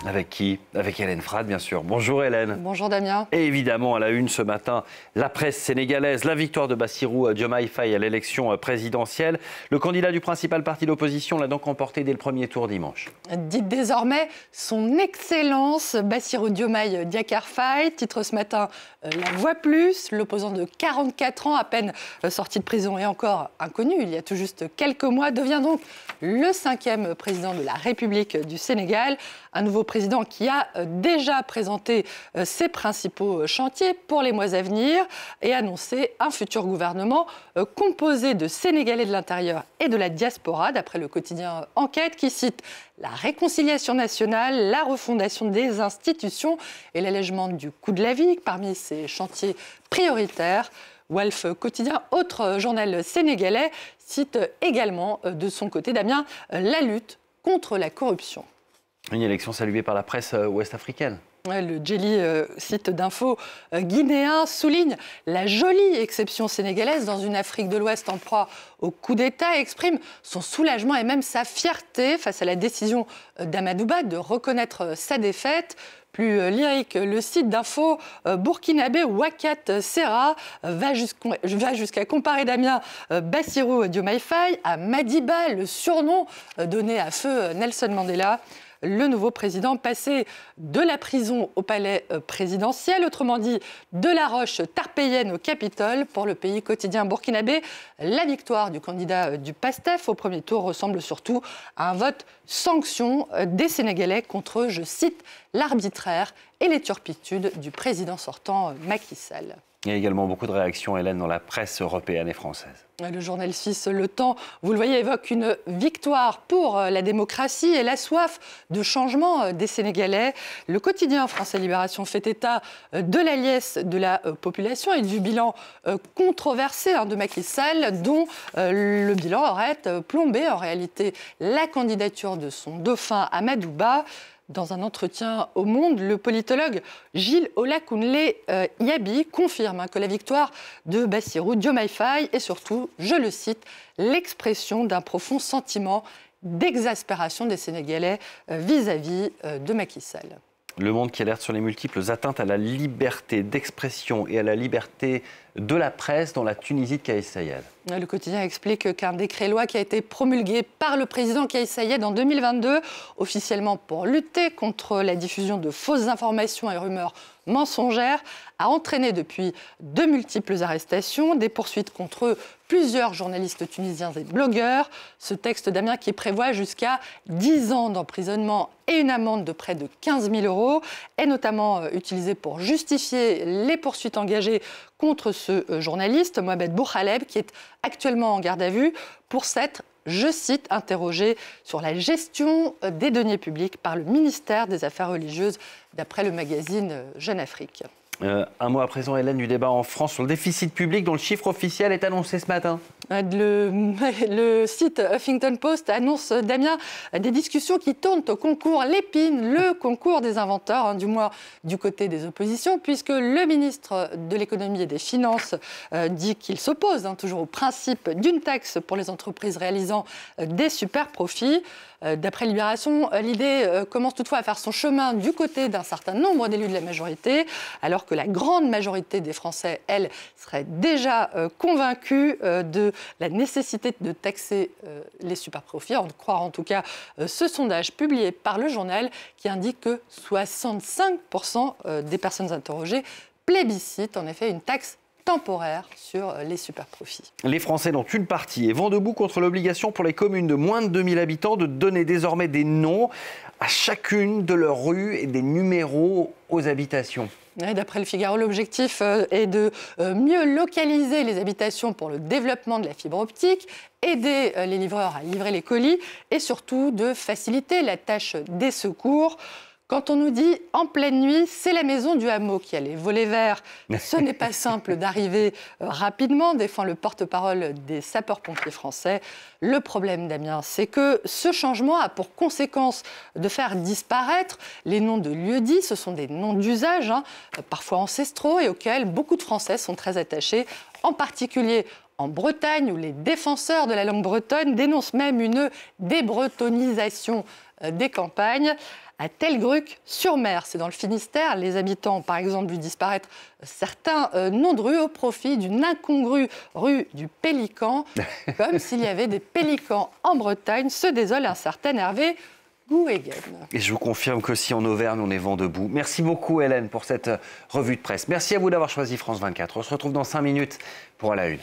Avec qui? Avec Hélène Frade, bien sûr. Bonjour Hélène. Bonjour Damien. Et évidemment, à la une ce matin, la presse sénégalaise, la victoire de Bassirou Diomaye Faye à l'élection présidentielle. Le candidat du principal parti d'opposition l'a donc emporté dès le premier tour dimanche. Dites désormais son Excellence Bassirou Diomaye Diakhar Faye. Titre ce matin La Voix Plus. L'opposant de 44 ans, à peine sorti de prison et encore inconnu il y a tout juste quelques mois, devient donc le 5e président de la République du Sénégal. Un nouveau président qui a déjà présenté ses principaux chantiers pour les mois à venir et annoncé un futur gouvernement composé de Sénégalais de l'intérieur et de la diaspora, d'après le quotidien Enquête, qui cite la réconciliation nationale, la refondation des institutions et l'allègement du coût de la vie parmi ces chantiers prioritaires. Walf Quotidien, autre journal sénégalais, cite également de son côté, Damien, la lutte contre la corruption. Une élection saluée par la presse ouest-africaine. Le Djeli, site d'info guinéen, souligne la jolie exception sénégalaise dans une Afrique de l'Ouest en proie au coup d'État et exprime son soulagement et même sa fierté face à la décision d'Amadouba de reconnaître sa défaite. Plus lyrique, le site d'info burkinabé Wakat Serra va jusqu'à comparer Damien Bassirou Diomaye Faye à Madiba, le surnom donné à feu Nelson Mandela. Le nouveau président passé de la prison au palais présidentiel, autrement dit de la roche tarpéienne au Capitole. Pour le pays quotidien burkinabé, la victoire du candidat du PASTEF au premier tour ressemble surtout à un vote sanction des Sénégalais contre, je cite, l'arbitraire et les turpitudes du président sortant Macky Sall. Il y a également beaucoup de réactions, Hélène, dans la presse européenne et française. Le journal suisse Le Temps, vous le voyez, évoque une victoire pour la démocratie et la soif de changement des Sénégalais. Le quotidien français Libération fait état de la liesse de la population et du bilan controversé de Macky Sall, dont le bilan aurait plombé en réalité la candidature de son dauphin Amadouba. Dans un entretien au Monde, le politologue Gilles Olakunle Yabi confirme que la victoire de Bassirou Diomaye Faye est surtout, je le cite, l'expression d'un profond sentiment d'exaspération des Sénégalais vis-à-vis de Macky Sall. Le Monde qui alerte sur les multiples atteintes à la liberté d'expression et à la liberté de la presse dans la Tunisie de Kais Saied. Le quotidien explique qu'un décret-loi qui a été promulgué par le président Kais Saied en 2022, officiellement pour lutter contre la diffusion de fausses informations et rumeurs mensongères, a entraîné depuis de multiples arrestations, des poursuites contre plusieurs journalistes tunisiens et blogueurs. Ce texte, Damien, qui prévoit jusqu'à 10 ans d'emprisonnement et une amende de près de 15 000 € est notamment utilisé pour justifier les poursuites engagées contre ce journaliste, Mohamed Bouchaleb, qui est actuellement en garde à vue pour s'être, je cite, interrogé sur la gestion des deniers publics par le ministère des Affaires religieuses, d'après le magazine Jeune Afrique. Un mot à présent, Hélène, du débat en France sur le déficit public dont le chiffre officiel est annoncé ce matin. Le site Huffington Post annonce, Damien, des discussions qui tournent au concours Lépine, le concours des inventeurs, du moins du côté des oppositions, puisque le ministre de l'économie et des finances dit qu'il s'oppose toujours au principe d'une taxe pour les entreprises réalisant des super profits. D'après Libération, l'idée commence toutefois à faire son chemin du côté d'un certain nombre d'élus de la majorité, alors que la grande majorité des Français, elle, serait déjà convaincue de la nécessité de taxer les superprofits. On croit en tout cas ce sondage publié par le journal qui indique que 65% des personnes interrogées plébiscitent en effet une taxe temporaire sur les superprofits. Les Français, dont une partie, est vent debout contre l'obligation pour les communes de moins de 2000 habitants de donner désormais des noms à chacune de leurs rues et des numéros aux habitations. D'après le Figaro, l'objectif est de mieux localiser les habitations pour le développement de la fibre optique, aider les livreurs à livrer les colis et surtout de faciliter la tâche des secours. Quand on nous dit en pleine nuit, c'est la maison du hameau qui a les volets verts, ce n'est pas simple d'arriver rapidement, défend le porte-parole des sapeurs-pompiers français. Le problème, Damien, c'est que ce changement a pour conséquence de faire disparaître les noms de lieux-dits. Ce sont des noms d'usage, parfois ancestraux, et auxquels beaucoup de Français sont très attachés, en particulier en Bretagne, où les défenseurs de la langue bretonne dénoncent même une débretonisation des campagnes à Telgruc-sur-Mer. C'est dans le Finistère. Les habitants ont par exemple vu disparaître certains noms de rues au profit d'une incongrue rue du Pélican, comme s'il y avait des pélicans en Bretagne, se désole un certain Hervé Gouegen. Et je vous confirme qu'aussi en Auvergne, on est vent debout. Merci beaucoup Hélène pour cette revue de presse. Merci à vous d'avoir choisi France 24. On se retrouve dans 5 minutes pour À la Une.